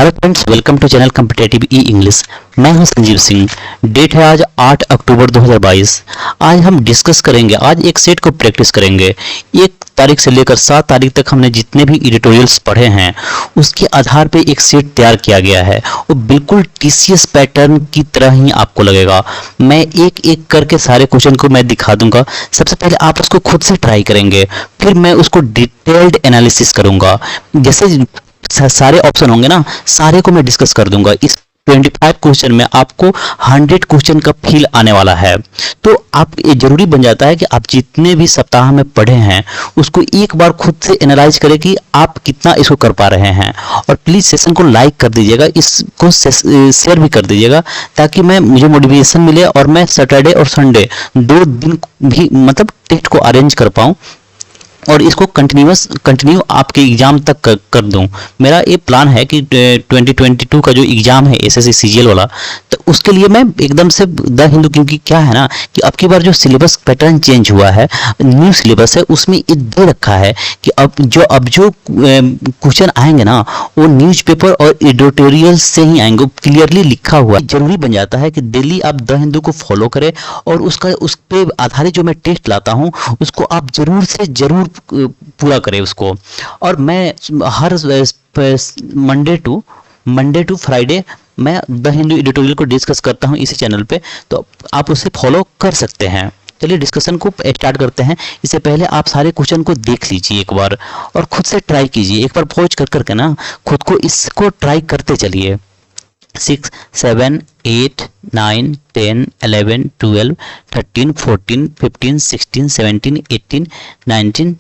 Hello friends, welcome to channel competitive E English. मैं हूं Sanjeev Singh. Date है आज 8 अक्टूबर 2022। आज हम डिस्कस करेंगे, आज एक सेट को प्रैक्टिस करेंगे। 1 तारीख से लेकर 7 तारीख तक हमने जितने भी एडिटोरियल्स पढ़े हैं उसके आधार पे एक सेट तैयार किया गया है। वो बिल्कुल टीसीएस पैटर्न की तरह ही आपको लगेगा। मैं एक एक करके सारे क्वेश्चन को मैं दिखा दूंगा। सबसे पहले आप उसको खुद से ट्राई करेंगे, फिर मैं उसको डिटेल्ड एनालिसिस करूंगा। जैसे सारे ऑप्शन होंगे ना, सारे को मैं डिस्कस कर दूंगा। इस 25 क्वेश्चन में आपको 100 क्वेश्चन का फील आने वाला है। तो आप ये जरूरी बन जाता है कि आप जितने भी सप्ताह में पढ़े हैं उसको एक बार खुद से एनालाइज करें कि आप कितना इसको कर पा रहे हैं। और प्लीज सेशन को लाइक कर दीजिएगा, इसको शेयर भी कर दीजिएगा, ताकि मुझे मोटिवेशन मिले और मैं सैटरडे और संडे 2 दिन भी मतलब टेस्ट को अरेंज कर पाऊँ और इसको कंटिन्यू आपके एग्जाम तक कर दूं। मेरा ये प्लान है कि 2022 का जो एग्जाम है एसएससी सीजीएल वाला, तो उसके लिए मैं एकदम से द हिंदू, क्योंकि क्या है ना कि अब की बार जो सिलेबस पैटर्न चेंज हुआ है, न्यू सिलेबस है, उसमें ये दे रखा है कि अब जो क्वेश्चन आएंगे ना वो न्यूज़पेपर और एडिटोरियल से ही आएंगे। क्लियरली लिखा हुआ है। जरूरी बन जाता है कि डेली आप द हिंदू को फॉलो करें और उस पे आधारित जो मैं टेस्ट लाता हूँ उसको आप जरूर से जरूर पूरा करें उसको। और मैं हर मंडे टू फ्राइडे मैं द हिंदू एडिटोरियल को डिस्कस करता हूं इसी चैनल पे, तो आप उसे फॉलो कर सकते हैं। चलिए डिस्कशन को स्टार्ट करते हैं। इससे पहले आप सारे क्वेश्चन को देख लीजिए एक बार और खुद से ट्राई कीजिए। एक बार पॉज कर करके ना खुद को इसको ट्राई करते चलिए। 6, 7, 8, 9, 10, 11, 12, 13, 14, 15, 16, 17, 18, 19,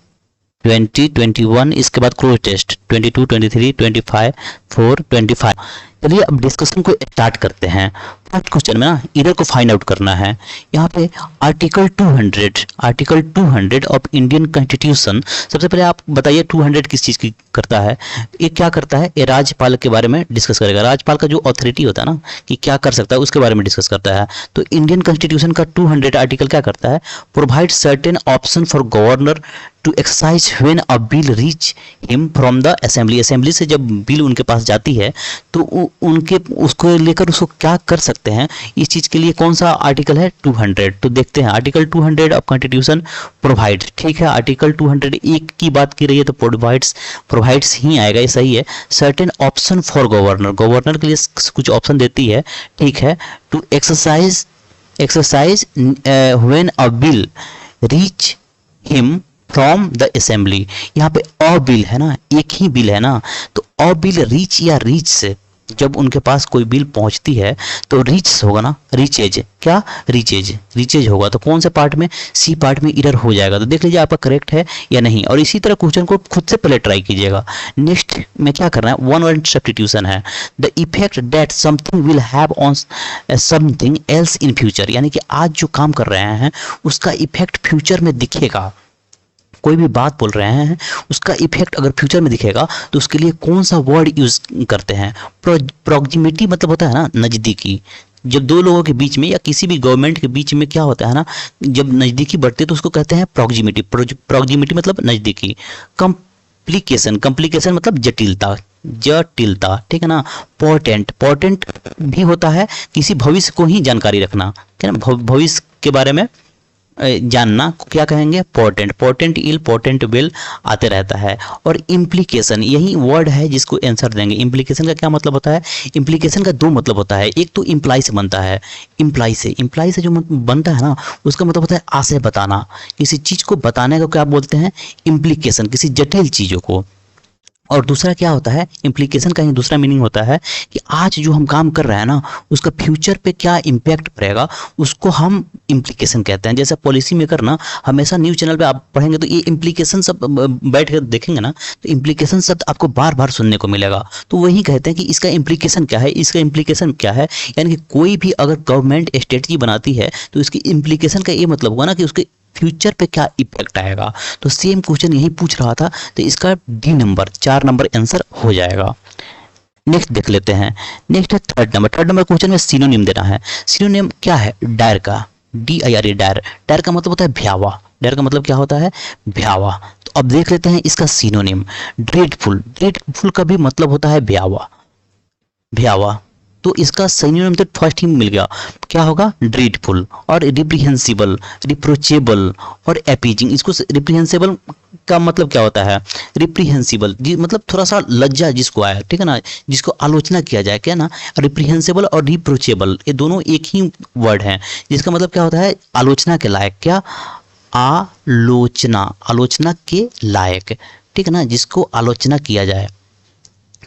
20, 21, इसके बाद क्लोज टेस्ट 22, 23, 25, 4, 25। चलिए अब डिस्कशन को स्टार्ट करते हैं। फर्स्ट क्वेश्चन में ना इधर को फाइंड आउट करना है। यहाँ पे आर्टिकल 200 ऑफ इंडियन कॉन्स्टिट्यूशन। सबसे पहले आप बताइए 200 किस चीज़ की करता है? ये क्या करता है? ये राज्यपाल के बारे में डिस्कस करेगा। राज्यपाल का जो अथॉरिटी होता है ना कि क्या कर सकता है उसके बारे में डिस्कस करता है। तो इंडियन कॉन्स्टिट्यूशन का 200 आर्टिकल क्या करता है? Provide certain option for governor to exercise when a bill reach him from the assembly. Assembly से जब बिल उनके पास जाती है तो उनके उसको लेकर उसको क्या कर सकते हैं, इस चीज के लिए कौन सा आर्टिकल है? 200। तो देखते हैं आर्टिकल 200 ऑफ कॉन्स्टिट्यूशन प्रोवाइड। ठीक है, आर्टिकल 200 एक की बात की रही है तो प्रोवाइड्स ही आएगा, ये सही है। सर्टेन ऑप्शन फॉर गवर्नर के लिए कुछ ऑप्शन देती है। ठीक है, to exercise when a bill reach him from the assembly. यहाँ पे अ बिल है ना, एक ही बिल है ना, तो अ बिल रीच या रीच से जब उनके पास कोई बिल पहुंचती है तो रीच होगा ना, रीचेज। क्या? रीचेज होगा। तो कौन से पार्ट में? सी पार्ट में इधर हो जाएगा। तो देख लीजिए आपका करेक्ट है या नहीं। और इसी तरह क्वेश्चन को खुद से पहले ट्राई कीजिएगा। नेक्स्ट में क्या करना है? वन वर्ड सब्स्टिट्यूशन है। The effect that something will have on something else in future. यानी कि आज जो काम कर रहे हैं उसका इफेक्ट फ्यूचर में दिखेगा। कोई भी बात बोल रहे हैं उसका इफेक्ट अगर फ्यूचर में दिखेगा तो उसके लिए कौन सा वर्ड यूज करते हैं? प्रॉक्सिमिटी मतलब होता है ना नज़दीकी। जब दो लोगों के बीच में या किसी भी गवर्नमेंट के बीच में क्या होता है ना, जब नज़दीकी बढ़ती है तो उसको कहते हैं प्रॉक्सिमिटी। प्रॉक्सिमिटी मतलब नज़दीकी। कॉम्प्लिकेशन मतलब जटिलता। ठीक है ना। पोर्टेंट भी होता है किसी भविष्य को ही जानकारी रखना, ठीक है ना, भविष्य के बारे में जानना को क्या कहेंगे? पोर्टेंट इल पोर्टेंट विल आते रहता है। और इम्प्लीकेशन यही वर्ड है जिसको आंसर देंगे। इम्प्लीकेशन का क्या मतलब होता है? इम्प्लीकेशन का 2 मतलब होता है। एक तो इम्प्लाई से बनता है, इम्प्लाई से जो बनता है ना उसका मतलब होता है आशय बताना। किसी चीज को बताने को क्या बोलते हैं? इम्प्लीकेशन, किसी जटिल चीजों को। और दूसरा क्या होता है? इम्प्लीकेशन का ही दूसरा मीनिंग होता है कि आज जो हम काम कर रहे हैं ना उसका फ्यूचर पे क्या इम्पैक्ट पड़ेगा, उसको हम इम्प्लीकेशन कहते हैं। जैसे पॉलिसी मेकर ना हमेशा न्यूज़ चैनल पे आप पढ़ेंगे तो ये इम्प्लीकेशन सब बैठ कर देखेंगे ना तो इम्प्लीकेशन शब्द आपको बार बार सुनने को मिलेगा। तो वही कहते हैं कि इसका इम्प्लीकेशन क्या है, इसका इम्प्लीकेशन क्या है। यानी कि कोई भी अगर गवर्नमेंट स्ट्रेटजी बनाती है तो इसकी इम्प्लीकेशन का ये मतलब हुआ ना कि उसके फ्यूचर पे क्या इफेक्ट आएगा। तो सेम क्वेश्चन यही पूछ रहा था, तो इसका डी नंबर 4 नंबर आंसर हो जाएगा। नेक्स्ट देख लेते हैं। नेक्स्ट है थर्ड नंबर क्वेश्चन में सिनोनिम देना है। सिनोनिम क्या है? डायर का, DIRE डायर। डायर का मतलब होता है भयावह। डायर का मतलब क्या होता है? भयावह। तो अब देख लेते हैं इसका सिनोनिम। ड्रेडफुल का भी मतलब होता है भयावह। भयावह। तो इसका सिनोनिम तो फर्स्ट ही मिल गया, क्या होगा, ड्रीडफुल और रिप्रीहेंसिबल, रिप्रोचेबल और एपीजिंग। इसको रिप्रीहेंसिबल का मतलब क्या होता है, रिप्रीहेंसिबल मतलब थोड़ा सा लज्जा जिसको आया, ठीक है ना, जिसको आलोचना किया जाए, क्या ना। रिप्रीहेंसिबल और रिप्रोचेबल ये दोनों एक ही वर्ड हैं, जिसका मतलब क्या होता है, आलोचना के लायक, क्या, आलोचना, आलोचना के लायक, ठीक है ना, जिसको आलोचना किया जाए,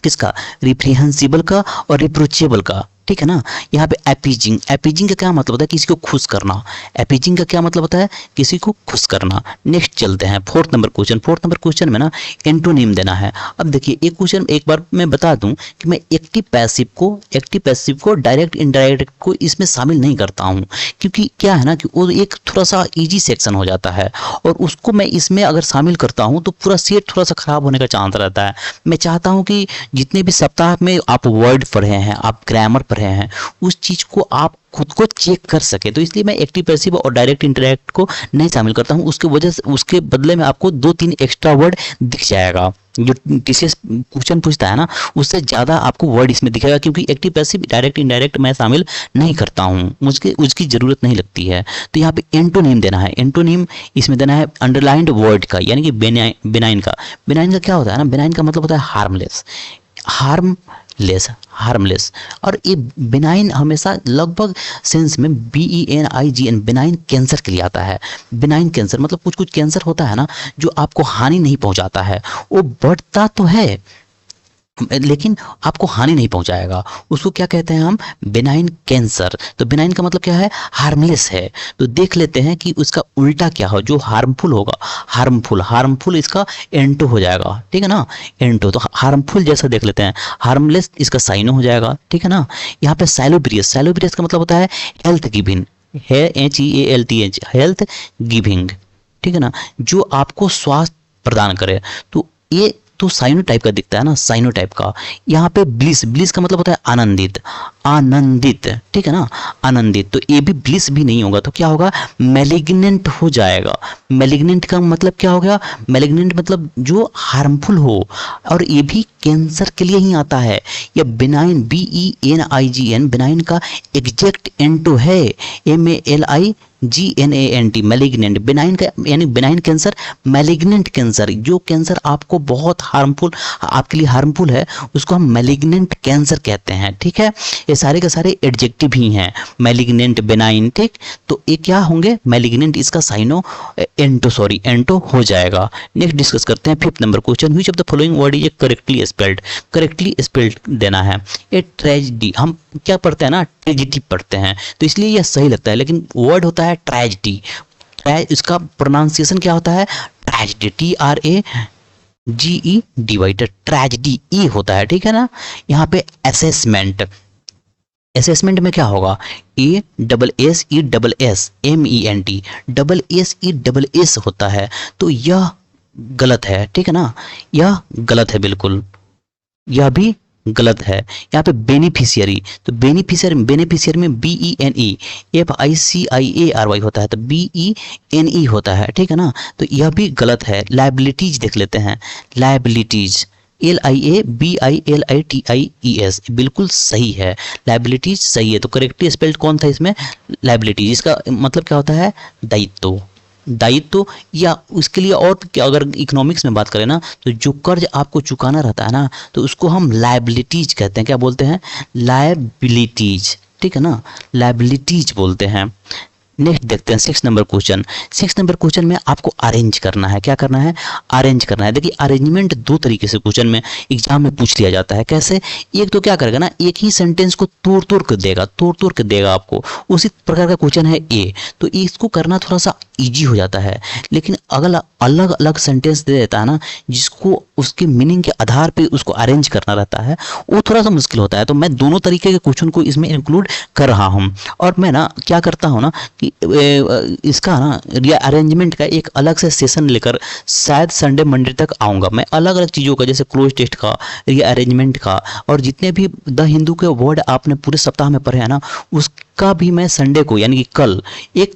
किसका, रिप्रीहेंसिबल का और रिप्रोचेबल का, ठीक है ना। यहाँ पे एपीजिंग, एपीजिंग का क्या मतलब होता है, किसी को खुश करना। एपीजिंग का क्या मतलब होता है, किसी को खुश करना। नेक्स्ट चलते हैं fourth number question. Fourth number question में ना एंटोनिम देना है। अब देखिए एक क्वेश्चन एक बार मैं बता दूं कि मैं एक्टिव पैसिव को डायरेक्ट इनडायरेक्ट को इसमें शामिल नहीं करता हूं, क्योंकि क्या है ना कि वो एक थोड़ा सा इजी सेक्शन हो जाता है, और उसको मैं इसमें अगर शामिल करता हूं तो पूरा सेट थोड़ा सा खराब होने का चांस रहता है। मैं चाहता हूं कि जितने भी सप्ताह में आप वर्ड पढ़े हैं, आप ग्रामर पढ़े हैं, उस चीज को आप खुद को चेक कर सके। तो इसलिए मैं एक्टिव पैसिव और डायरेक्ट इंटरैक्ट को नहीं शामिल करता हूं। उसके वजह से उसके बदले में आपको 2-3 एक्स्ट्रा वर्ड दिख जाएगा। जो टीसीएस क्वेश्चन पूछता है ना, उससे ज़्यादा आपको वर्ड इसमें दिखेगा, क्योंकि एक्टिव पैसिव डायरेक्ट इनडायरेक्ट मैं शामिल नहीं करता हूँ, मुझे उसकी ज़रूरत नहीं लगती है। तो यहाँ पे एंटोनिम देना है। एंटोनिम इसमें देना है अंडरलाइंड वर्ड का, यानी कि बेनाइन का। बेनाइन का क्या होता है ना, बेनाइन का मतलब होता है हार्मलेस, हार्मलेस। और ये बिनाइन हमेशा लगभग सेंस में BENIGN बिनाइन कैंसर के लिए आता है। बिनाइन कैंसर मतलब कुछ कैंसर होता है ना जो आपको हानि नहीं पहुंचाता है, वो बढ़ता तो है लेकिन आपको हानि नहीं पहुंचाएगा, उसको क्या कहते हैं हम, बिनाइन कैंसर। तो बिनाइन का मतलब क्या है, हार्मलेस है। तो देख लेते हैं कि उसका उल्टा क्या हो, जो हार्मफुल होगा, हार्मफुल इसका एंटो हो जाएगा, ठीक है ना, एंटो। तो हार्मफुल जैसा देख लेते हैं, हार्मलेस इसका साइनो हो जाएगा, ठीक है ना। यहाँ पे सैलोब्रियस, सैलोब्रियस का मतलब होता है हेल्थ गिविंग, है HEALTH, हेल्थ गिविंग, ठीक है ना, जो आपको स्वास्थ्य प्रदान करे। तो ये तो साइनो टाइप का दिखता है ना, साइनो टाइप का। यहाँ पे ब्लिस का मतलब होता है आनंदित, ठीक है ना, आनंदित। तो ये भी ब्लिस भी नहीं होगा तो क्या होगा, मैलिग्नेंट हो जाएगा। मैलिग्नेंट का मतलब क्या हो गया, मैलिग्नेंट मतलब जो हार्मफुल हो, और ये भी कैंसर के लिए ही आता है। या बिनाइन, BENIGN बिनाइन का एग्जैक्ट एंटो है MALIGNANT, मैलिग्नेंट। बिनाइन का यानी बिनाइन कैंसर, मैलिग्नेंट कैंसर, जो कैंसर आपको बहुत हार्मफुल, आपके लिए हार्मफुल है, उसको हम मैलिग्नेंट कैंसर कहते हैं, ठीक है। ये सारे के सारे एडजेक्टिव ही हैं, मैलिग्नेंट, बिनाइन, ठीक। तो ये क्या होंगे, मैलिग्नेंट, इसका साइनो एंटो हो जाएगा। नेक्स्ट डिस्कस करते हैं fifth number question. Which of the following word is correctly spelled देना है। ये ट्रेजेडी, हम क्या पढ़ते हैं ना, ट्रेजेडी पढ़ते हैं, तो इसलिए यह सही लगता है, लेकिन वर्ड होता है ट्रेजेडी। इसका प्रोनाउंसिएशन क्या होता है, ट्रेजेडी, TRAGED, ट्रेजेडी ई होता है, ठीक है ना। यहाँ पे असेसमेंट, असेसमेंट में क्या होगा, ASSESSMENT, SSESS होता है, तो यह गलत है, ठीक है ना, यह गलत है, बिल्कुल यह भी गलत है। यहाँ पे बेनिफिशियरी, तो बेनिफिशियरी में BENEFICIARY होता है, तो BENE होता है, ठीक है ना, तो यह भी गलत है। लायबिलिटीज देख लेते हैं, लायबिलिटीज LIABILITIES बिल्कुल सही है, लायबिलिटीज सही है। तो करेक्टली स्पेल्ड कौन था इसमें, लायबिलिटीज। इसका मतलब क्या होता है, दायित्व, या उसके लिए। और क्या, अगर इकोनॉमिक्स में बात करें ना, तो जो कर्ज आपको चुकाना रहता है ना, तो उसको हम लायबिलिटीज कहते हैं। क्या बोलते हैं, लायबिलिटीज, ठीक है ना, लायबिलिटीज बोलते हैं। नेक्स्ट देखते हैं 6 नंबर क्वेश्चन। 6 नंबर क्वेश्चन में आपको अरेंज करना है, क्या करना है, अरेंज करना है। देखिए अरेंजमेंट 2 तरीके से क्वेश्चन में एग्जाम में पूछ लिया जाता है। कैसे, एक तो क्या करेगा ना, एक ही सेंटेंस को तोड़ तोड़ के देगा आपको, उसी प्रकार का क्वेश्चन है ए। तो इसको करना थोड़ा सा इजी हो जाता है, लेकिन अगर अलग अलग सेंटेंस दे देता है ना, जिसको उसके मीनिंग के आधार पे उसको अरेंज करना रहता है, वो थोड़ा सा मुश्किल होता है। तो मैं दोनों तरीके के क्वेश्चन को इसमें इंक्लूड कर रहा हूँ। और मैं ना क्या करता हूँ ना कि इसका ना अरेंजमेंट का एक अलग से सेशन लेकर शायद संडे मंडे तक आऊँगा। मैं अलग अलग चीज़ों का, जैसे क्लोज टेस्ट का, अरेंजमेंट का, और जितने भी द हिंदू के वर्ड आपने पूरे सप्ताह में पढ़े हैं ना, इसका भी मैं संडे को यानी कि कल एक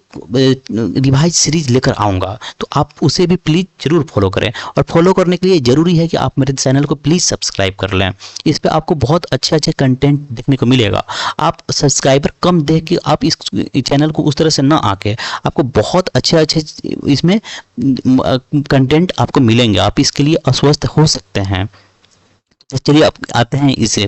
रिवाइज सीरीज लेकर आऊँगा, तो आप उसे भी प्लीज़ ज़रूर फॉलो करें। और फॉलो करने के लिए ज़रूरी है कि आप मेरे चैनल को प्लीज़ सब्सक्राइब कर लें। इस पे आपको बहुत अच्छे अच्छे कंटेंट देखने को मिलेगा। आप सब्सक्राइबर कम देख के आप इस चैनल को उस तरह से ना आके, आपको बहुत अच्छे अच्छे इसमें कंटेंट आपको मिलेंगे। आप इसके लिए अस्वस्थ हो सकते हैं। तो चलिए अब आते हैं इस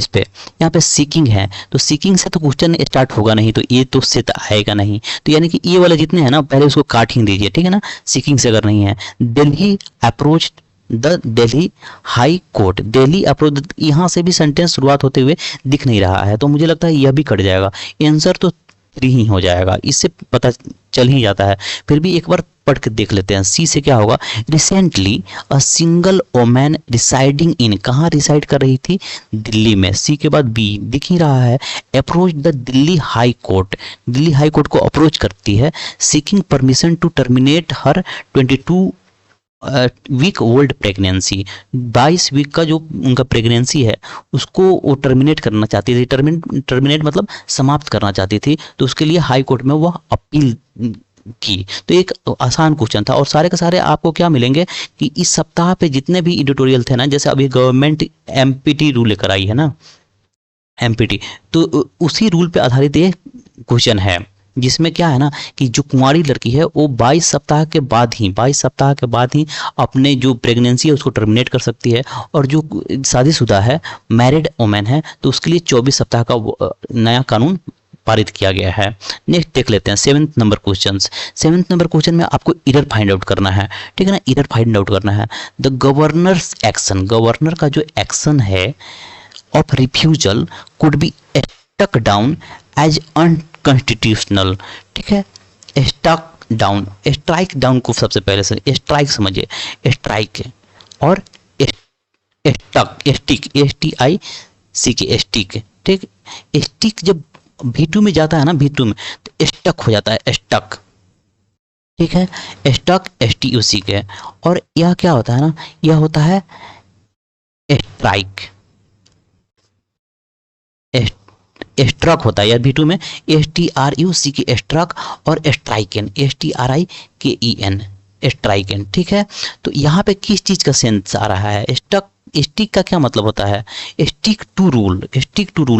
पे। यहाँ पे सीकिंग है, तो सीकिंग से तो क्वेश्चन स्टार्ट होगा नहीं, तो ये तो से आएगा नहीं। तो यानी कि ये वाले जितने हैं ना, पहले उसको काट ही दीजिए, ठीक है ना। सीकिंग से अगर नहीं है, Delhi approach the Delhi high court, Delhi approach, यहाँ से भी सेंटेंस शुरुआत होते हुए दिख नहीं रहा है, तो मुझे लगता है यह भी कट जाएगा। आंसर तो 3 ही हो जाएगा, इससे पता चल ही जाता है। फिर भी एक बार पढ़ के देख लेते हैं। सी से क्या होगा, recently a single women residing in, कहाँ रिसाइड कर रही थी, दिल्ली में। सी के बाद बी दिख ही रहा है, approach the Delhi high court, Delhi high court को अप्रोच करती है, seeking permission to terminate her 22 week old pregnancy, 22 week का जो उनका प्रेगनेंसी है उसको वो टर्मिनेट करना चाहती थी। टर्मिनेट मतलब समाप्त करना चाहती थी, तो उसके लिए हाई कोर्ट में वह अपील की। तो एक आसान क्वेश्चन था, और सारे के सारे आपको क्या मिलेंगे कि इस सप्ताह पे जितने भी एडिटोरियल थे ना, जैसे अभी गवर्नमेंट एमपीटी रूल लेकर आई है ना, एमपीटी, तो उसी रूल पे आधारित ये क्वेश्चन है, जिसमें क्या है ना कि जो कुंवारी लड़की है वो 22 सप्ताह के बाद ही अपने जो प्रेगनेंसी है उसको टर्मिनेट कर सकती है, और जो शादीशुदा है, मैरिड वुमेन है, तो उसके लिए 24 सप्ताह का नया कानून पारित किया गया है। नेक्स्ट देख लेते हैं 7th number question. 7th number question में आपको एरर फाइंड आउट करना है, ठीक है ना, एरर फाइंड आउट करना है। द गवर्नर्स एक्शन, गवर्नर का जो एक्शन है of refusal could be stuck down as unconstitutional, ठीक है। स्टक डाउन, स्ट्राइक डाउन को सबसे पहले से स्ट्राइक समझिए, स्ट्राइक और स्टक, स्टिक, STIC, स्टिक, ठीक। स्टिक जब V2 में जाता है ना, V2 में, तो स्टक हो जाता है, स्टक, ठीक है। स्टक STUC के, और यह क्या होता है ना, यह होता है स्ट्राइक, स्ट्रक होता है यार V2 में, STRUC के स्ट्रक, और स्ट्राइकन STRIKEN, स्ट्राइकन, ठीक है। तो यहाँ पे किस चीज का सेंस आ रहा है, स्टक, स्टिक का क्या मतलब होता है, स्टिक टू रूल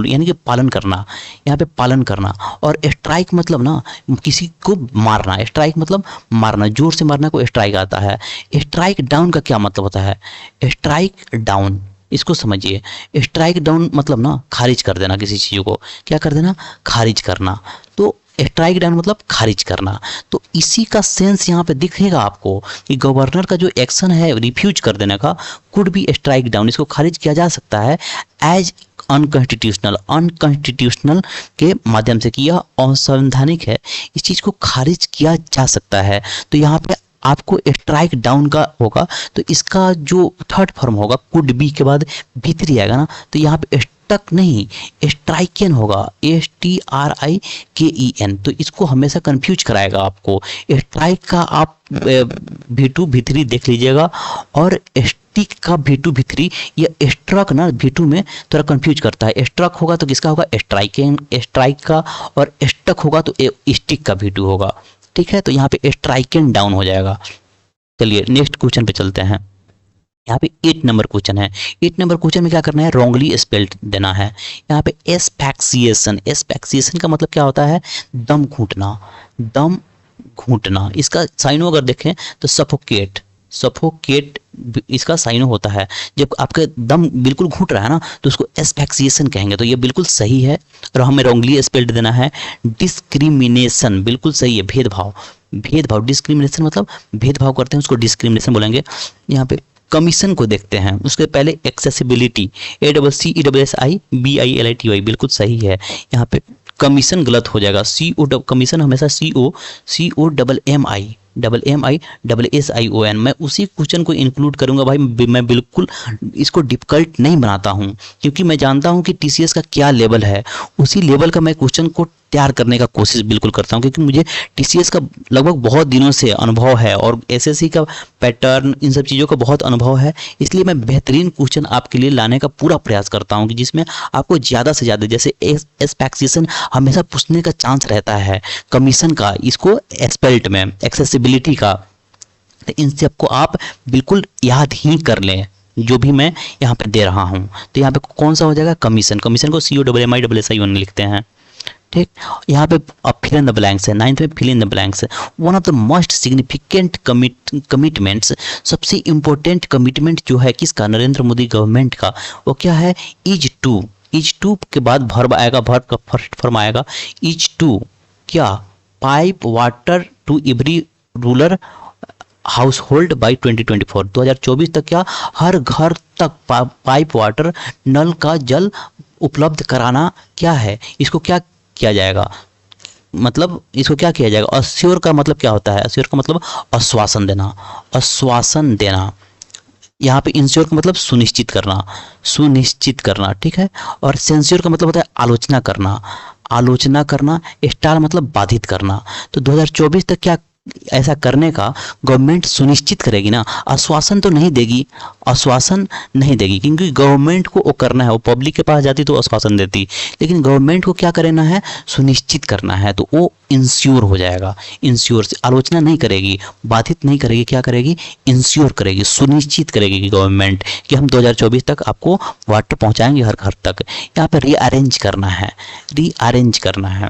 यानी कि पालन करना, यहाँ पे पालन करना। और स्ट्राइक मतलब ना किसी को मारना, स्ट्राइक मतलब मारना, जोर से मारना को स्ट्राइक आता है। स्ट्राइक डाउन का क्या मतलब होता है, स्ट्राइक डाउन, इसको समझिए। स्ट्राइक डाउन मतलब ना खारिज कर देना, किसी चीज को क्या कर देना, खारिज करना। तो स्ट्राइक डाउन मतलब खारिज करना। तो इसी का सेंस यहाँ पे दिखेगा आपको कि गवर्नर का जो एक्शन है रिफ्यूज कर देने का, कुड बी स्ट्राइक डाउन, इसको खारिज किया जा सकता है एज अनकॉन्स्टिट्यूशनल के माध्यम से, कि यह असंवैधानिक है, इस चीज को खारिज किया जा सकता है। तो यहाँ पे आपको स्ट्राइक डाउन का होगा, तो इसका जो थर्ड फॉर्म होगा, कुड बी के बाद भीतरी आएगा ना, तो यहाँ पे स्टक नहीं स्ट्राइकन होगा, STRIKEN। तो इसको हमेशा कंफ्यूज कराएगा आपको। स्ट्राइक का आप V2 भीतरी देख लीजिएगा, और स्टिक का V2 भीतरी, या स्ट्रक ना V2 में थोड़ा कंफ्यूज करता है। स्ट्रक होगा तो किसका होगा, स्ट्राइकन, स्ट्राइक का, और स्टक होगा तो स्टिक का V2 होगा, ठीक है। तो यहाँ पे स्ट्राइकन डाउन हो जाएगा। चलिए नेक्स्ट क्वेश्चन पे चलते हैं। यहाँ पे 8 नंबर क्वेश्चन है। 8 नंबर क्वेश्चन में क्या करना है, रॉन्गली स्पेल्ड देना है। यहाँ पे एस्पेक्सिएशन, एस्पेक्सिएशन का मतलब क्या होता है, दम घूटना, दम घूटना। इसका साइनो अगर देखें तो सफोकेट, सफोकेट इसका साइनो होता है। जब आपका दम बिल्कुल घुट रहा है ना, तो उसको एस्पेक्सिएशन कहेंगे। तो ये बिल्कुल सही है, और हमें रॉन्गली स्पेल्ड देना है। डिस्क्रिमिनेशन बिल्कुल सही है, भेदभाव, भेदभाव, डिस्क्रिमिनेशन मतलब भेदभाव करते हैं उसको डिस्क्रिमिनेशन बोलेंगे। यहाँ पे कमीशन को देखते हैं, उसके पहले एक्सेसिबिलिटी, ACCESSIBILITY बिल्कुल सही है। यहाँ पे कमीशन गलत हो जाएगा, CO, कमीशन हमेशा COMMISSION। मैं उसी क्वेश्चन को इंक्लूड करूंगा भाई, मैं बिल्कुल इसको डिफिकल्ट नहीं बनाता हूं, क्योंकि मैं जानता हूं कि TCS का क्या लेवल है, उसी लेवल का मैं क्वेश्चन को तैयार करने का कोशिश बिल्कुल करता हूँ, क्योंकि मुझे टीसीएस का लगभग बहुत दिनों से अनुभव है और एसएससी का पैटर्न, इन सब चीज़ों का बहुत अनुभव है। इसलिए मैं बेहतरीन क्वेश्चन आपके लिए लाने का पूरा प्रयास करता हूँ कि जिसमें आपको ज़्यादा से ज़्यादा, जैसे एक्सपेक्टेशन हमेशा पूछने का चांस रहता है, कमीशन का, इसको एस्पेल्ट में एक्सेसिबिलिटी का, तो इन सबको आप बिल्कुल याद ही कर लें जो भी मैं यहाँ पे दे रहा हूँ। तो यहाँ पे कौन सा हो जाएगा, कमीशन। कमीशन को COMMISSION लिखते हैं, ठीक। यहाँ पे अब फिल इन द ब्लैंक्स है, 9th में फिल इन द ब्लैंक्स है। One of the most significant commitments, सबसे इंपॉर्टेंट कमिटमेंट जो है किसका, नरेंद्र मोदी गवर्नमेंट का, वो क्या है, इज टू के बाद वर्ब आएगा, वर्ब का फर्स्ट फॉर्म आएगा इज टू, क्या, pipe water to every rural household by 2024 तक, क्या, हर घर तक पाइप वाटर, नल का जल उपलब्ध कराना, क्या है, इसको क्या किया जाएगा, मतलब इसको क्या किया जाएगा। अश्योर का मतलब क्या होता है, अश्योर का मतलब आश्वासन देना, आश्वासन देना। यहाँ पे इंश्योर का मतलब सुनिश्चित करना, ठीक है। और सेंश्योर का मतलब होता है आलोचना करना, स्टार मतलब बाधित करना। तो 2024 तक क्या ऐसा करने का गवर्नमेंट सुनिश्चित करेगी ना, आश्वासन तो नहीं देगी, क्योंकि गवर्नमेंट को वो करना है, वो पब्लिक के पास जाती तो आश्वासन देती, लेकिन गवर्नमेंट को क्या करना है, सुनिश्चित करना है, तो वो इंश्योर हो जाएगा। इंश्योर से आलोचना नहीं करेगी, बाधित नहीं करेगी, क्या करेगी, इंश्योर करेगी, सुनिश्चित करेगी कि गवर्नमेंट कि हम 2024 तक आपको वाटर पहुंचाएंगे हर घर तक। यहाँ पर रीअरेंज करना है।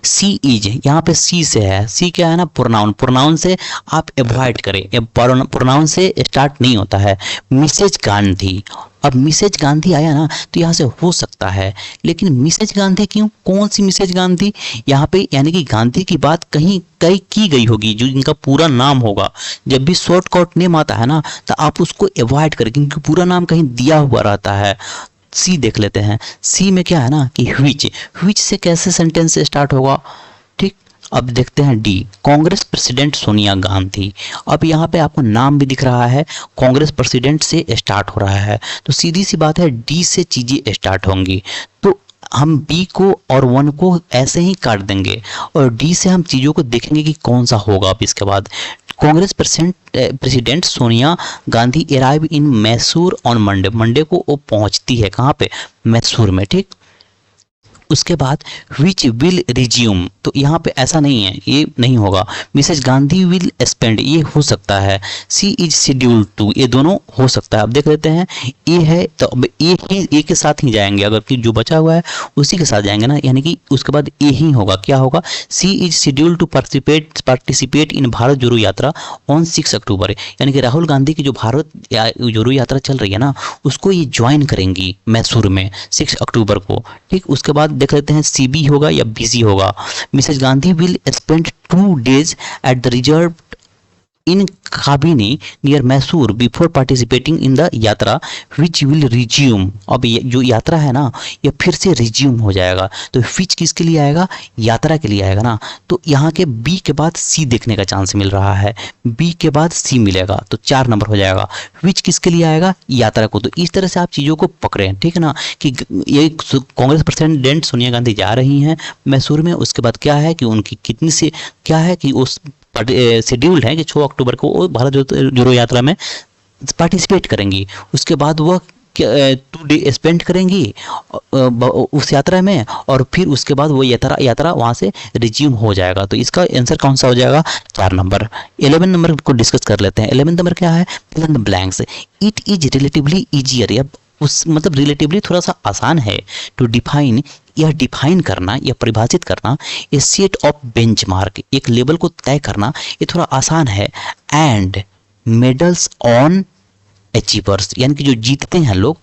सी इज, यहाँ पे सी से है, सी क्या है ना, प्रोनाउन से आप अवॉइड करें, प्रोनाउन से स्टार्ट नहीं होता है। मिसेज गांधी, अब मिसेज गांधी आया ना तो यहाँ से हो सकता है, लेकिन मिसेज गांधी क्यों, कौन सी मिसेज गांधी, यहाँ पे यानी कि गांधी की बात कहीं की गई होगी, जो इनका पूरा नाम होगा। जब भी शॉर्टकट नेम आता है ना तो आप उसको अवॉइड करें, क्योंकि पूरा नाम कहीं दिया हुआ रहता है। सी देख लेते हैं, सी में क्या है ना कि व्हिच से कैसे सेंटेंस स्टार्ट होगा, ठीक। अब देखते हैं डी, कांग्रेस प्रेसिडेंट सोनिया गांधी। अब यहाँ पे आपको नाम भी दिख रहा है, कांग्रेस प्रेसिडेंट से स्टार्ट हो रहा है, तो सीधी सी बात है डी से चीजें स्टार्ट होंगी। तो हम बी को और 1 को ऐसे ही काट देंगे और डी से हम चीजों को देखेंगे कि कौन सा होगा। अब इसके बाद Congress president Sonia Gandhi arrive in Mysore on Monday को वो पहुंचती है कहाँ पे, मैसूर में, ठीक। उसके बाद विच विल रिज्यूम, तो यहाँ पे ऐसा नहीं है, ये नहीं होगा। मिसेज गांधी विल स्पेंड, ये हो सकता है। सी इज शेड्यूल्ड टू, ये दोनों हो सकता है। अब देख लेते हैं, ए है तो अब ए के साथ ही जाएंगे, अगर कि जो बचा हुआ है उसी के साथ जाएंगे ना, यानी कि उसके बाद ए ही होगा। क्या होगा, C is scheduled to participate in Bharat Jodo Yatra on 6 अक्टूबर, यानी कि राहुल गांधी की जो भारत जोड़ो यात्रा चल रही है ना उसको ये ज्वाइन करेंगी मैसूर में 6 अक्टूबर को, ठीक। उसके बाद देख लेते हैं सीबी होगा या बीसी होगा। Mrs Gandhi will spend 2 days at the reserve in Kabini near Mysore before participating in the yatra which will resume. अब ये जो यात्रा है ना ये फिर से रिज्यूम हो जाएगा, तो विच किसके लिए आएगा, यात्रा के लिए आएगा ना। तो यहाँ के बी के बाद सी देखने का चांस मिल रहा है, बी के बाद सी मिलेगा तो 4 नंबर हो जाएगा। विच किसके लिए आएगा, यात्रा को। तो इस तरह से आप चीज़ों को पकड़ें, ठीक है ना, कि ये कांग्रेस प्रेसिडेंट सोनिया गांधी जा रही हैं मैसूर में। उसके बाद क्या है कि उनकी कितनी से क्या है कि उस शेड्यूल्ड है कि 6 अक्टूबर को वो भारत जोड़ो यात्रा में पार्टिसिपेट करेंगी। उसके बाद वह 2 डे स्पेंड करेंगी उस यात्रा में और फिर उसके बाद वो यात्रा वहाँ से रिज्यूम हो जाएगा। तो इसका आंसर कौन सा हो जाएगा, 4 नंबर। 11 नंबर को डिस्कस कर लेते हैं। 11 नंबर क्या है, fill in the blanks. It is relatively easier, या उस मतलब रिलेटिवली थोड़ा सा आसान है टू डिफाइन, यह डिफाइन करना या परिभाषित करना, ए सेट ऑफ बेंचमार्क, एक लेवल को तय करना ये थोड़ा आसान है। एंड मेडल्स ऑन अचीवर्स, यानी कि जो जीतते हैं लोग,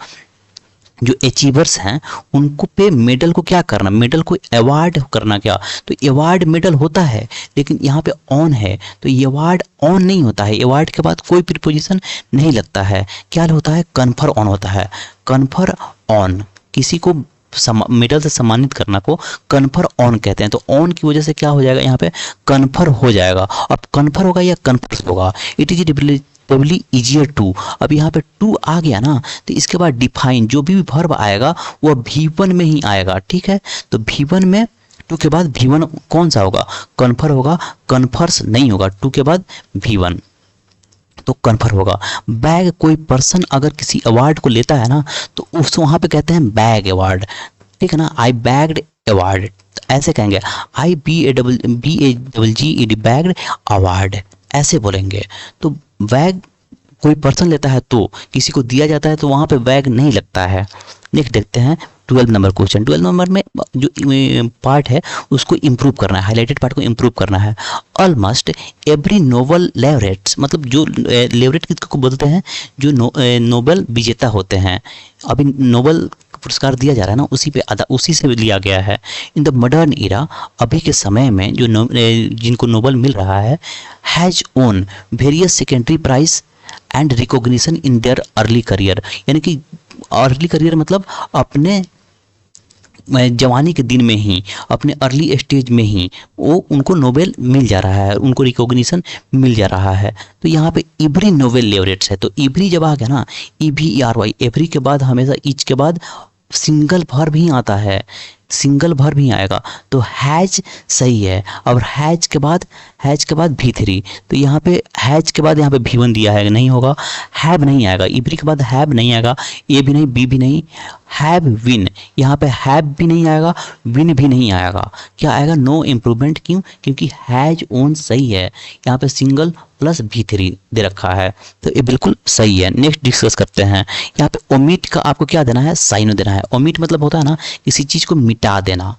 जो अचीवर्स हैं उनको पे मेडल को क्या करना, मेडल को अवार्ड करना। क्या, तो अवार्ड मेडल होता है लेकिन यहाँ पे ऑन है तो ये अवार्ड ऑन नहीं होता है, अवार्ड के बाद कोई प्रीपोजिशन नहीं लगता है। क्या होता है, कन्फर ऑन होता है, कन्फर ऑन, किसी को मेडल से सम्मानित करना को कन्फर ऑन कहते हैं। तो ऑन की वजह से क्या हो जाएगा, यहाँ पे कन्फर हो जाएगा। अब कन्फर होगा या कन्फर्स होगा, it is relatively easier to. अब यहाँ पे टू आ गया ना तो इसके बाद डिफाइन, जो भी वर्ब आएगा वो V1 में ही आएगा, ठीक है। तो V1 में टू के बाद V1 कौन सा होगा, कन्फर होगा, कन्फर्स नहीं होगा, टू के बाद V1 तो कन्फर होगा। बैग, कोई पर्सन अगर किसी अवार्ड को लेता है ना तो उस वहाँ पे कहते हैं बैग अवार्ड, ठीक है ना, आई बैग्ड अवार्ड, ऐसे कहेंगे आई BAGGED बैग्ड अवार्ड, ऐसे बोलेंगे। तो बैग कोई पर्सन लेता है तो किसी को दिया जाता है तो वहाँ पे बैग नहीं लगता है। नेक्स्ट देखते हैं 12 नंबर क्वेश्चन। 12 नंबर में जो पार्ट है उसको इम्प्रूव करना है, हाईलाइटेड पार्ट को इम्प्रूव करना है। ऑलमोस्ट एवरी नोबल लेवरेट्स, मतलब जो लेवरेट किसको बोलते हैं, जो नोबेल विजेता होते हैं। अभी नोबेल पुरस्कार दिया जा रहा है ना, उसी से लिया गया है। इन द मॉडर्न इरा, अभी के समय में जो जिनको नोबेल मिल रहा है, has won various secondary prize and recognition in their early career, यानी कि अर्ली करियर मतलब अपने जवानी के दिन में ही, अपने अर्ली स्टेज में ही वो उनको नोबेल मिल जा रहा है, उनको रिकॉग्निशन मिल जा रहा है। तो यहाँ पे एवरी नोबेल लेवरेट्स है, तो एवरी जब आ गया ना, EVRY, एवरी के बाद हमेशा ईच के बाद सिंगल वर्ब ही आता है, सिंगल वर्ब ही आएगा। तो हैज सही है। और हैज के बाद V3, तो यहाँ पे हैज के बाद यहाँ पे V1 दिया है, नहीं होगा। हैव नहीं आएगा, इवरी के बाद हैव नहीं आएगा, ए भी नहीं, बी भी नहीं। हैव विन, यहाँ पे हैव भी नहीं आएगा, विन भी नहीं आएगा। क्या आएगा, नो इम्प्रूवमेंट। क्यों, क्योंकि हैज ओन सही है, यहाँ पे सिंगल प्लस V3 दे रखा है, तो ये बिल्कुल सही है। नेक्स्ट डिस्कस करते हैं। यहाँ पे ओमिट का आपको क्या देना है, साइनो देना है। ओमिट मतलब होता है ना किसी चीज़ को मिटा देना,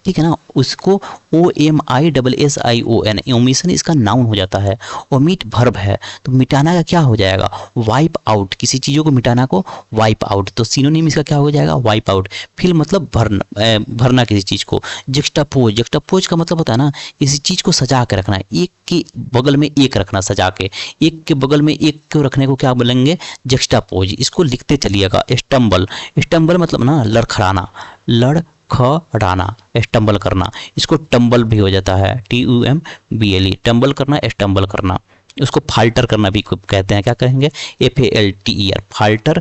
ठीक है ना, उसको OMISSION, ओमिशन इसका नाउन हो जाता है। ओमिट वर्ब है, तो मिटाना का क्या हो जाएगा, वाइप आउट, किसी चीज़ों को मिटाना को वाइप आउट, तो सिनोनिम इसका क्या हो जाएगा, वाइप आउट। फिर मतलब भरना किसी चीज़ को। जक्स्टापोज, जक्स्टापोज का मतलब होता है ना किसी चीज़ को सजा के रखना, एक के बगल में एक रखना, सजा के एक के बगल में एक को रखने को क्या बोलेंगे, जक्स्टापोज। इसको लिखते चलिएगा। स्टम्बल, स्टम्बल मतलब ना लड़खड़ाना, खड़ाना, स्टम्बल करना, इसको टम्बल भी हो जाता है, TUMBLE, टम्बल करना, स्टम्बल करना। उसको फाल्टर करना भी कहते हैं, क्या कहेंगे, FALTER, फाल्टर,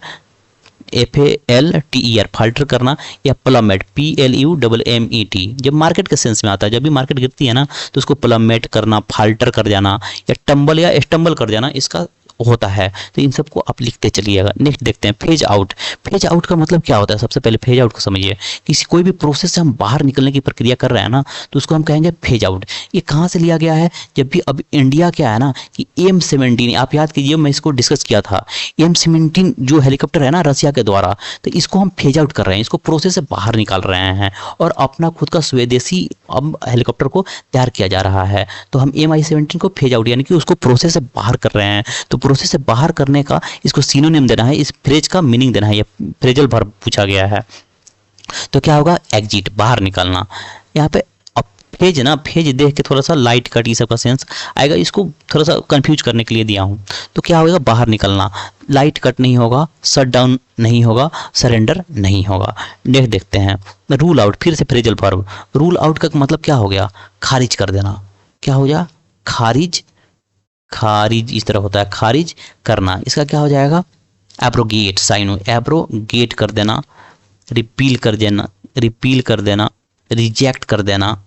FALTER, फाल्टर करना, या प्लमेट, PLUMMET, जब मार्केट के सेंस में आता है, जब भी मार्केट गिरती है ना तो उसको प्लमेट करना, फाल्टर कर जाना, या टम्बल या स्टम्बल कर जाना, इसका होता है। तो इन सबको आप लिखते चलिएगा। नेक्स्ट देखते हैं फेज आउट। फेज आउट का मतलब क्या होता है, सबसे पहले फेज आउट को समझिए। किसी कोई भी प्रोसेस से हम बाहर निकलने की प्रक्रिया कर रहे हैं ना तो उसको हम कहेंगे फेज आउट। ये कहाँ से लिया गया है, जब भी अब इंडिया क्या है ना कि M17, आप याद कीजिए मैं इसको डिस्कस किया था, M17 जो हेलीकॉप्टर है ना रसिया के द्वारा, तो इसको हम फेज आउट कर रहे हैं, इसको प्रोसेस से बाहर निकाल रहे हैं और अपना खुद का स्वदेशी अब हेलीकॉप्टर को तैयार किया जा रहा है। तो हम MI-17 को फेज आउट यानी कि उसको प्रोसेस से बाहर कर रहे हैं। तो प्रोसेस से बाहर करने का इसको सिनोनिम देना है, इस फ्रेज का मीनिंग देना है, या फ्रेजल वर्ब पूछा गया है। तो क्या होगा, एग्जिट, बाहर निकालना। यहाँ पे फेज ना, फेज देख के थोड़ा सा लाइट कट ये सब का सेंस आएगा, इसको थोड़ा सा कंफ्यूज करने के लिए दिया हूँ। तो क्या होगा, बाहर निकलना, लाइट कट नहीं होगा, शट डाउन नहीं होगा, सरेंडर नहीं होगा। नेक्स्ट देखते हैं रूल आउट, फिर से फ्रेजल वर्ब। रूल आउट का मतलब क्या हो गया, खारिज कर देना। क्या हो गया, खारिज, खारिज इस तरह होता है, खारिज करना। इसका क्या हो जाएगा, एब्रोगेट, साइनो, एब्रोगेट कर देना, रिपील कर देना, रिपील कर देना, रिजेक्ट कर देना,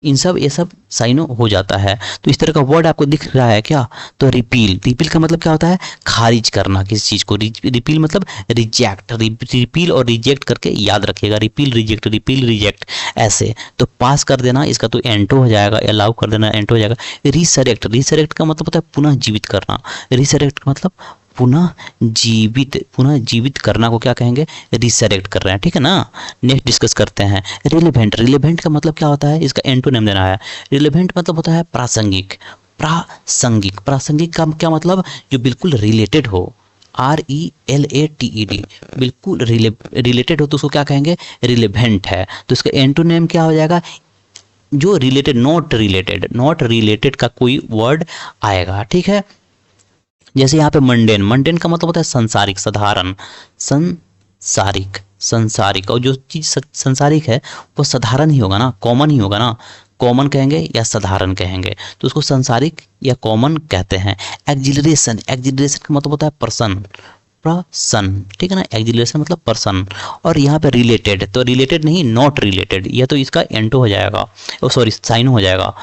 इन सब ये सब साइनो हो जाता है। तो इस तरह का वर्ड आपको दिख रहा है क्या, तो रिपील, रिपील का मतलब क्या होता है, खारिज करना किसी चीज़ को। रिपील मतलब रिजेक्ट, रिपील और रिजेक्ट करके याद रखिएगा, रिपील रिजेक्ट, रिपील रिजेक्ट ऐसे। तो पास कर देना, इसका तो एंटो हो जाएगा, अलाउ कर देना एंटो हो जाएगा। रिसरेक्ट, रिसरेक्ट का मतलब होता है पुनः जीवित करना, रिसरेक्ट का मतलब पुनः जीवित करना को क्या कहेंगे, रिसरेक्ट कर रहे हैं, ठीक है ना। नेक्स्ट डिस्कस करते हैं रिलेवेंट। रिलेवेंट का मतलब क्या होता है, इसका एंटोनिम देना है। रिलेवेंट मतलब होता है प्रासंगिक, प्रासंगिक, प्रासंगिक का क्या मतलब, जो बिल्कुल रिलेटेड हो, RELATED, बिल्कुल रिलेटेड हो तो उसको क्या कहेंगे, रिलेवेंट है। तो इसका एंटोनिम क्या हो जाएगा, जो related, not related, not related का कोई वर्ड आएगा, ठीक है। जैसे यहाँ पे मंडेन, मंडेन का मतलब होता है संसारिक, साधारण, संसारिक, संसारिक। और जो चीज़ संसारिक है वो साधारण ही होगा ना, कॉमन ही होगा ना, कॉमन कहेंगे या साधारण कहेंगे, तो उसको संसारिक या कॉमन कहते हैं। एक्जिलरेशन, एक्जिलरेशन का मतलब होता है प्रसन्न, पर्सन, ठीक है ना, एक्जिलेशन मतलब पर्सन। और यहाँ पे रिलेटेड, तो रिलेटेड नहीं नॉट रिलेटेड, यह तो इसका एंटो हो जाएगा, सॉरी साइनो हो जाएगा,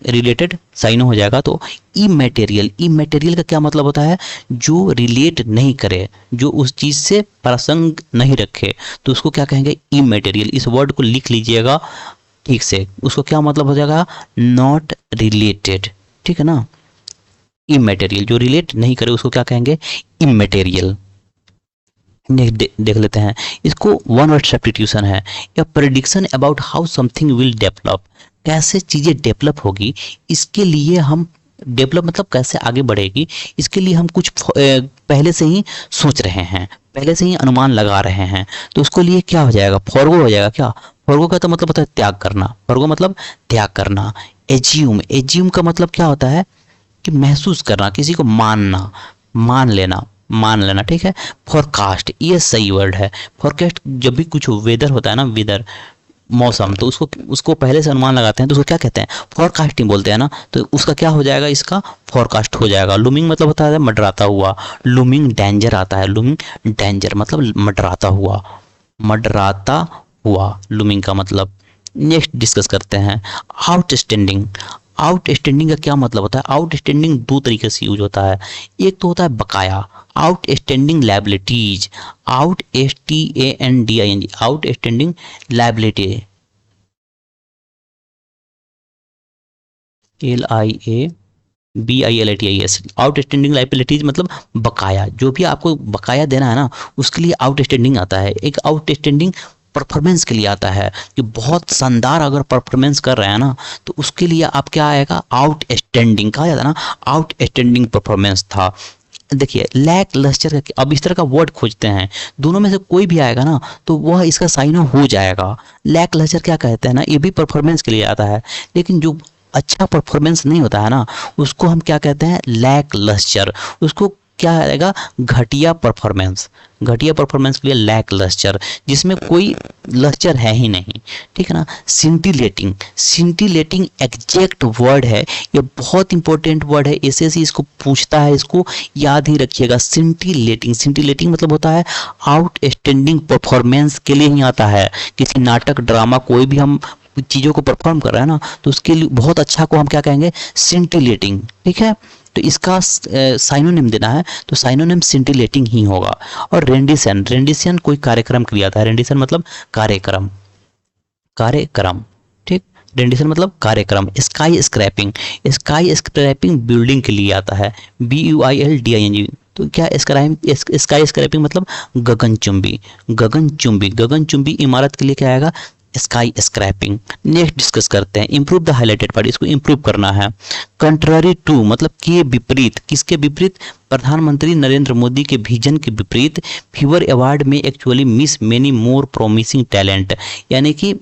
रिलेटेड साइनो हो जाएगा। तो इमैटेरियल, इमैटेरियल का क्या मतलब होता है, जो रिलेट नहीं करे, जो उस चीज से प्रसंग नहीं रखे, तो उसको क्या कहेंगे, इमैटेरियल। इस वर्ड को लिख लीजिएगा ठीक से, उसको क्या मतलब हो जाएगा, नॉट रिलेटेड, ठीक है ना। इमैटेरियल जो रिलेट नहीं करे उसको क्या कहेंगे, इमैटेरियल। देख लेते हैं इसको, वन वर्ड सब्स्टिट्यूशन है, या prediction about how something will develop, कैसे चीजें डेवलप होगी, इसके लिए हम, डेवलप मतलब कैसे आगे बढ़ेगी, इसके लिए हम कुछ पहले से ही सोच रहे हैं, पहले से ही अनुमान लगा रहे हैं, तो उसको लिए क्या हो जाएगा, फॉरगो हो जाएगा। क्या फॉरगो का तो मतलब होता है त्याग करना, फॉरगो मतलब त्याग करना। एज्यूम, एज्यूम का मतलब क्या होता है कि महसूस करना, किसी को मानना, मान लेना, मान लेना, ठीक है। फोरकास्ट, ये सही वर्ड है। फोरकास्ट जब भी कुछ वेदर होता है ना, वेदर मौसम, तो उसको पहले से अनुमान लगाते हैं, तो उसको क्या कहते हैं, फोरकास्टिंग बोलते हैं ना। तो उसका क्या हो जाएगा, इसका फोरकास्ट हो जाएगा। लूमिंग मतलब होता है मंडराता हुआ, लूमिंग डेंजर आता है, लूमिंग डेंजर मतलब मंडराता हुआ, मंडराता हुआ लूमिंग का मतलब। नेक्स्ट डिस्कस करते हैं आउटस्टैंडिंग। आउटस्टैंडिंग का क्या मतलब होता है, आउटस्टैंडिंग दो तरीके से यूज होता है, एक तो होता है बकाया, outstanding liabilities, AUTSTANDING, outstanding liability, LIABILITIS, outstanding liabilities मतलब बकाया, जो भी आपको बकाया देना है ना, उसके लिए आउटस्टैंडिंग आता है। एक आउटस्टैंडिंग परफॉर्मेंस के लिए आता है, कि बहुत शानदार अगर परफॉर्मेंस कर रहे हैं ना, तो उसके लिए आप क्या आएगा, आउटस्टैंडिंग कहा जाता है ना, आउटस्टैंडिंग परफॉर्मेंस था। देखिए लैक लस्टर का, अब इस तरह का वर्ड खोजते हैं, दोनों में से कोई भी आएगा ना तो वह इसका साइनो हो जाएगा। लैक लस्टर क्या कहते हैं ना, ये भी परफॉर्मेंस के लिए आता है, लेकिन जो अच्छा परफॉर्मेंस नहीं होता है ना, उसको हम क्या कहते हैं, लैक लस्टर। उसको क्या आएगा, घटिया परफॉर्मेंस, घटिया परफॉर्मेंस के लिए लैक लस्टर, जिसमें कोई लस्टर है ही नहीं, ठीक है ना। सिंटिलेटिंग, सिंटिलेटिंग एग्जैक्ट वर्ड है, ये बहुत इंपॉर्टेंट वर्ड है, एसएससी इसको पूछता है, इसको याद ही रखिएगा। सिंटिलेटिंग, सिंटिलेटिंग मतलब होता है आउटस्टैंडिंग परफॉर्मेंस के लिए ही आता है। किसी नाटक ड्रामा कोई भी हम चीज़ों को परफॉर्म कर रहे हैं ना, तो उसके लिए बहुत अच्छा को हम क्या कहेंगे, सिंटिलेटिंग, ठीक है। तो इसका साइनोनिम देना है, तो साइनोनिम सिंटिलेटिंग ही होगा। और रेंडिशन, रेंडिशन कोई कार्यक्रम के लिए आता है, रेंडिशन मतलब कार्यक्रम, कार्यक्रम, ठीक। रेंडिशन मतलब कार्यक्रम। Sky scraping, sky scraping building के लिए आता है, BUILDING। तो क्या स्काई स्क्रैपिंग मतलब गगनचुंबी, गगनचुंबी, गगनचुंबी इमारत के लिए क्या आएगा, स्काई स्क्रैपिंग। नेक्स्ट डिस्कस करते हैं इंप्रूव द हाइलाइटेड पार्ट, इसको इंप्रूव करना है। कंट्रारी टू मतलब के विपरीत, किसके विपरीत, प्रधानमंत्री नरेंद्र मोदी के विजन के विपरीत फीवर अवार्ड में actually miss many more promising talent, यानी कि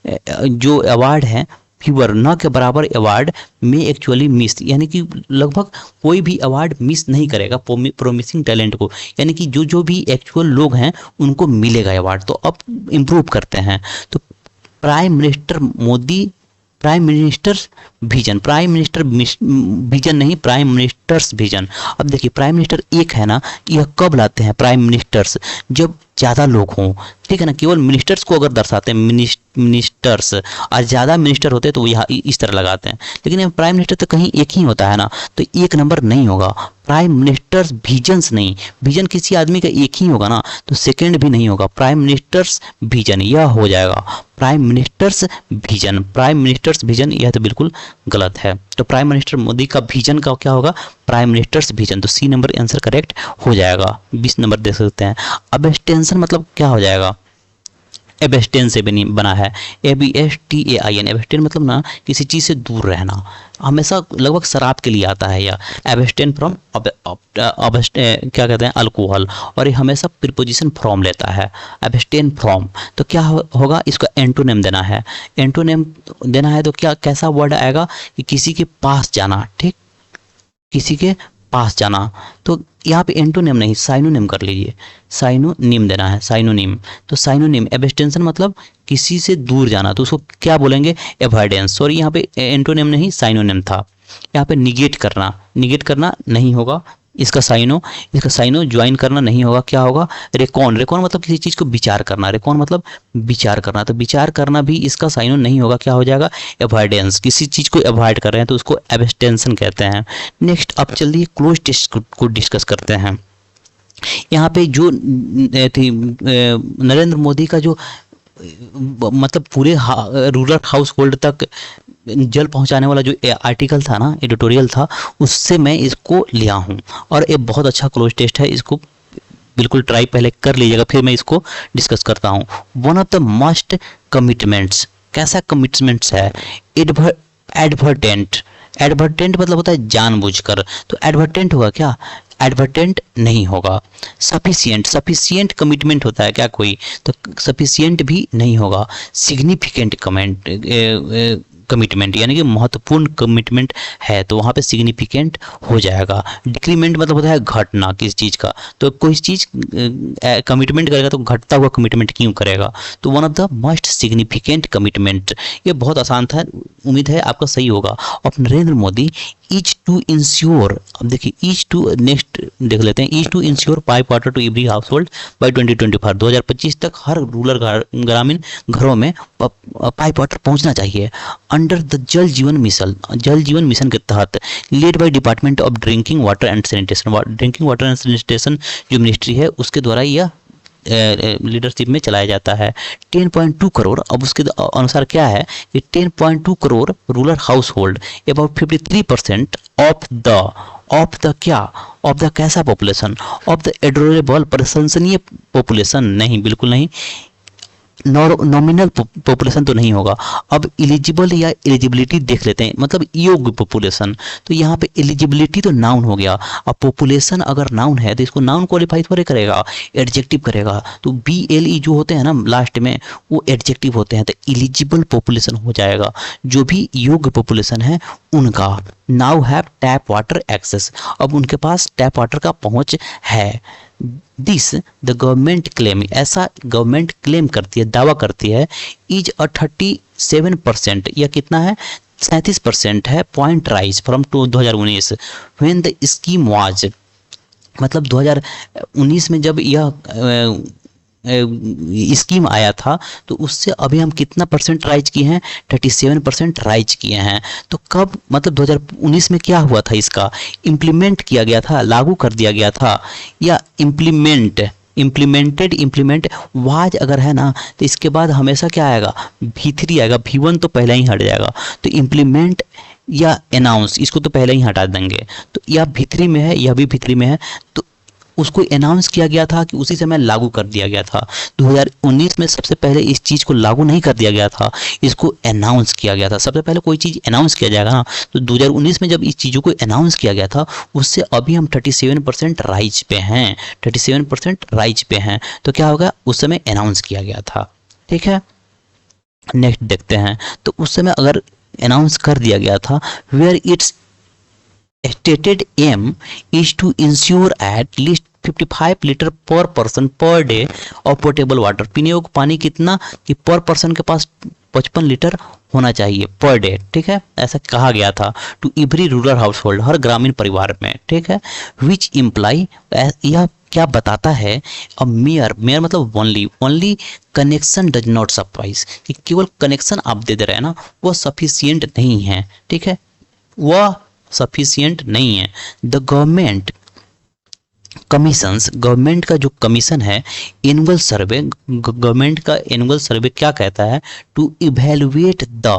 जो अवार्ड है फीवर न के बराबर अवार्ड में एक्चुअली मिस, यानी कि लगभग कोई भी अवार्ड मिस नहीं करेगा प्रोमिसिंग टैलेंट को, यानी कि जो जो भी एक्चुअल लोग हैं उनको मिलेगा अवार्ड। तो अब इम्प्रूव करते हैं, तो prime minister Modi, prime ministers vision, prime minister vision नहीं, प्राइम मिनिस्टर्स विजन। अब देखिए प्राइम मिनिस्टर एक है ना, यह कब लाते हैं प्राइम मिनिस्टर्स, जब ज़्यादा लोग हों, ठीक है ना। केवल मिनिस्टर्स को अगर दर्शाते हैं मिनिस्टर्स, और ज़्यादा मिनिस्टर होते तो यहाँ इस तरह लगाते हैं, लेकिन प्राइम मिनिस्टर तो कहीं एक ही होता है ना, तो एक नंबर नहीं होगा। प्राइम मिनिस्टर्स विजन्स नहीं, विजन किसी आदमी का एक ही होगा ना, तो सेकंड भी नहीं होगा, प्राइम मिनिस्टर्स विजन यह हो जाएगा, prime ministers vision, prime ministers vision, यह तो बिल्कुल गलत है। तो प्राइम मिनिस्टर मोदी का विजन का क्या होगा, प्राइम मिनिस्टर्स विजन, तो सी नंबर आंसर करेक्ट हो जाएगा। 20 नंबर देख सकते हैं। अब एब्सटेंशन मतलब क्या हो जाएगा, एब्सटेन से बना है, ABSTAIN, एब्सटेन मतलब ना किसी चीज़ से दूर रहना, हमेशा लगभग शराब के लिए आता है, या एब्सटेन फ्रॉम क्या कहते हैं अल्कोहल, और ये हमेशा प्रीपोजिशन फ्रॉम लेता है, एब्सटेन फ्रॉम। तो क्या होगा, इसका एंटोनिम देना है, एंटोनिम देना है तो क्या कैसा वर्ड आएगा कि किसी के पास जाना, ठीक, किसी के पास जाना। तो यहाँ पे एंटोनिम नहीं साइनोनिम कर लीजिए, साइनोनिम देना है, साइनोनिम। तो साइनोनिम एब्सटेंशन मतलब किसी से दूर जाना, तो उसको क्या बोलेंगे, एवॉइडेंस। सॉरी यहाँ पे एंटोनिम नहीं साइनोनिम था। यहाँ पे निगेट करना, निगेट करना नहीं होगा, इसका साइनो ज्वाइन करना नहीं होगा, क्या होगा, रेकॉन। रेकॉन मतलब किसी चीज़ को विचार करना, रेकॉन मतलब विचार करना, तो विचार करना भी इसका साइनो नहीं होगा, क्या हो जाएगा, एवॉइडेंस। किसी चीज़ को अवॉइड कर रहे हैं तो उसको एब्सटेंशन कहते हैं। नेक्स्ट अब चलिए क्लोज टेस्ट को डिस्कस करते हैं। यहाँ पे जो थी नरेंद्र मोदी का जो मतलब पूरे रूरल हाउस होल्ड तक जल पहुंचाने वाला जो आर्टिकल था ना, एडिटोरियल था, उससे मैं इसको लिया हूँ और ये बहुत अच्छा क्लोज टेस्ट है, इसको बिल्कुल ट्राई पहले कर लीजिएगा, फिर मैं इसको डिस्कस करता हूँ। One of the must commitments, कैसा कमिटमेंट्स है, एडवर्टेंट। एडवर्टेंट मतलब होता है जानबूझकर, तो एडवर्टेंट होगा क्या, एडवर्टेंट नहीं होगा। सफिशिएंट, सफिशिएंट कमिटमेंट होता है क्या कोई, तो सफिशिएंट भी नहीं होगा। सिग्निफिकेंट कमिटमेंट यानी कि महत्वपूर्ण कमिटमेंट है तो वहाँ पे सिग्निफिकेंट हो जाएगा। डिक्रीमेंट मतलब होता है घटना किसी चीज़ का, तो कोई चीज़ कमिटमेंट करेगा तो घटता हुआ कमिटमेंट क्यों करेगा, तो one of the most significant commitment. ये बहुत आसान था, उम्मीद है आपका सही होगा। और Narendra Modi each to ensure, अब देखिए ईच टू, नेक्स्ट देख लेते हैं, each to ensure pipe water to every household by 2025, 2025 तक हर रूरल ग्रामीण घरों में पाइप वाटर पहुंचना चाहिए। अंडर द जल जीवन मिशन, जल जीवन मिशन के तहत led by department of drinking water and sanitation, drinking water and sanitation जो मिनिस्ट्री है उसके द्वारा यह लीडरशिप में चलाया जाता है। 10.2 करोड़, अब उसके अनुसार क्या है कि 10.2 crore rural house hold, about 53% of the क्या, ऑफ द कैसा पॉपुलेशन, ऑफ द एडोरेबल प्रशंसनीय पॉपुलेशन, नहीं बिल्कुल नहीं, नॉमिनल पॉपुलेशन तो नहीं होगा। अब एलिजिबल या एलिजिबिलिटी देख लेते हैं, मतलब योग्य पॉपुलेशन, तो यहाँ पे एलिजिबिलिटी तो नाउन हो गया, अब पॉपुलेशन अगर नाउन है तो इसको नाउन क्वालिफाई थोड़े करेगा, एडजेक्टिव करेगा, तो BLE जो होते हैं ना लास्ट में वो एडजेक्टिव होते हैं, तो एलिजिबल पॉपुलेशन हो जाएगा, जो भी योग्य पॉपुलेशन है उनका। Now have tap water access, अब उनके पास टैप वाटर का पहुँच है। दिस द गवर्नमेंट क्लेम, ऐसा गवर्नमेंट क्लेम करती है, दावा करती है, इज अ 37%, यह कितना है, 37% है, point rise from 2019 when the scheme was, मतलब 2019 में जब यह स्कीम आया था तो उससे अभी हम कितना परसेंट राइज किए हैं, 37% राइज किए हैं। तो कब, मतलब 2019 में क्या हुआ था, इसका इम्प्लीमेंट किया गया था, लागू कर दिया गया था, या इम्प्लीमेंट वाज अगर है ना तो इसके बाद हमेशा क्या आएगा, V3 आएगा, V1 तो पहले ही हट जाएगा, तो इम्प्लीमेंट या अनाउंस इसको तो पहले ही हटा देंगे, तो यह V3 में है, यह भी V3 में है, तो उसको अनाउंस किया गया था कि उसी समय लागू कर दिया गया था। 2019 में सबसे पहले इस चीज़ को लागू नहीं कर दिया गया था, इसको अनाउंस किया गया था। सबसे पहले कोई चीज़ अनाउंस किया जाएगा ना, तो 2019 में जब इस चीज़ों को अनाउंस किया गया था उससे अभी हम 37% राइज पे हैं, 37% राइज पे हैं, तो क्या होगा, उस समय अनाउंस किया गया था। ठीक है, नेक्स्ट देखते हैं, तो उस समय अगर अनाउंस कर दिया गया था, where it's stated aim is to ensure at least 55 litre per person per day of portable water, पीने योग्य पानी कितना कि पर पर्सन के पास 55 लीटर होना चाहिए पर डे। ठीक है, ऐसा कहा गया था, to every rural household, हर ग्रामीण परिवार में। ठीक है, विच इम्प्लाई, यह क्या बताता है, अब मेयर मतलब only connection does not suffice, कि केवल कनेक्शन आप दे रहे हैं ना वो सफिशियंट नहीं है। ठीक है, वह सफिशिएंट नहीं है। द गवर्नमेंट कमीशंस, गवर्नमेंट का जो कमीशन है, एनुअल सर्वे, गवर्नमेंट का एनुअल सर्वे क्या कहता है, टू इवेलुएट द,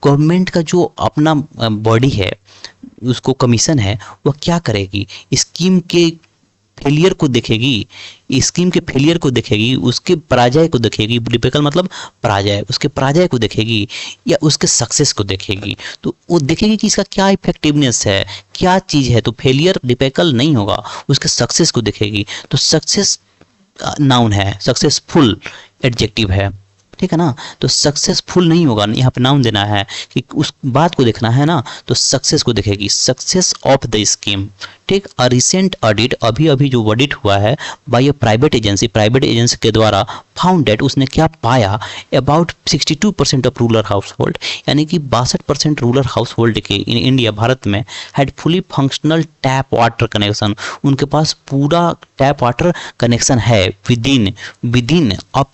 गवर्नमेंट का जो अपना बॉडी है उसको कमीशन है, वह क्या करेगी, स्कीम के फेलियर को देखेगी, स्कीम के फेलियर को देखेगी, उसके पराजय को देखेगी, डिफिकल्ट मतलब पराजय, उसके पराजय को देखेगी या उसके सक्सेस को देखेगी, तो वो देखेगी कि इसका क्या इफेक्टिवनेस है, क्या चीज़ है, तो फेलियर डिफिकल्ट नहीं होगा, उसके सक्सेस को देखेगी, तो सक्सेस नाउन है, सक्सेसफुल एडजेक्टिव है। ठीक है ना। तो सक्सेसफुल नहीं होगा, यहाँ पे नाउन देना है कि उस बात को देखना है ना, तो सक्सेस को देखेगी, सक्सेस ऑफ द स्कीम। ठीक, अ रिसेंट ऑडिट, अभी अभी जो ऑडिट हुआ है बाय अ प्राइवेट एजेंसी के द्वारा फाउंड दैट, उसने क्या पाया, about 62% of rural house hold, यानी कि 62% रूरल हाउस होल्ड के इन इंडिया, भारत में, had fully functional tap water connection, उनके पास पूरा टैप वाटर कनेक्शन है within up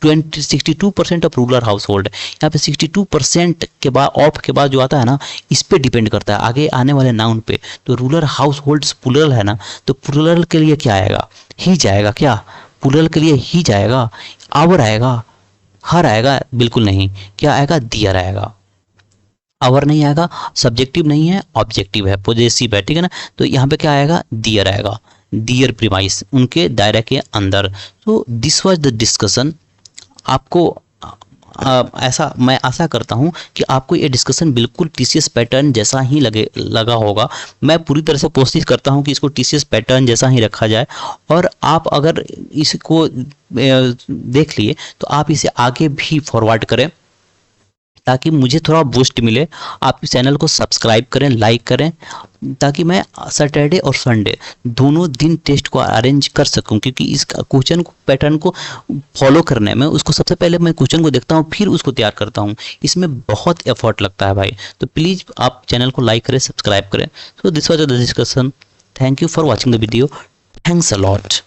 62% of rural house hold. यहाँ पे 62% के बाद ऑफ के बाद जो आता है ना, इस पे डिपेंड करता है आगे आने वाले नाउन पे। तो रूरल हाउस होल्ड्स प्लूरल है ना, तो प्लूरल के लिए क्या आएगा, ही जाएगा क्या, प्लूरल के लिए ही जाएगा, आवर आएगा, हर आएगा, बिल्कुल नहीं, क्या आएगा, दियर आएगा। आवर नहीं आएगा, सब्जेक्टिव नहीं है, ऑब्जेक्टिव है, पॉजेसिव है, ठीक है ना। तो यहाँ पे क्या आएगा, दियर आएगा, दियर प्रीमाइस, उनके दायरे के अंदर। तो दिस वाज द डिस्कशन। आपको ऐसा मैं आशा करता हूं कि आपको ये डिस्कशन बिल्कुल टीसीएस पैटर्न जैसा ही लगा होगा। मैं पूरी तरह से कोशिश करता हूं कि इसको टीसीएस पैटर्न जैसा ही रखा जाए, और आप अगर इसको देख लिए तो आप इसे आगे भी फॉरवर्ड करें ताकि मुझे थोड़ा बूस्ट मिले। आप इस चैनल को सब्सक्राइब करें, लाइक करें, ताकि मैं सैटरडे और संडे दोनों दिन टेस्ट को अरेंज कर सकूं, क्योंकि इस क्वेश्चन को पैटर्न को फॉलो करने में, उसको सबसे पहले मैं क्वेश्चन को देखता हूं फिर उसको तैयार करता हूं, इसमें बहुत एफर्ट लगता है भाई। तो प्लीज़ आप चैनल को लाइक करें, सब्सक्राइब करें। So this was the discussion. Thank you for watching the video. Thanks a lot.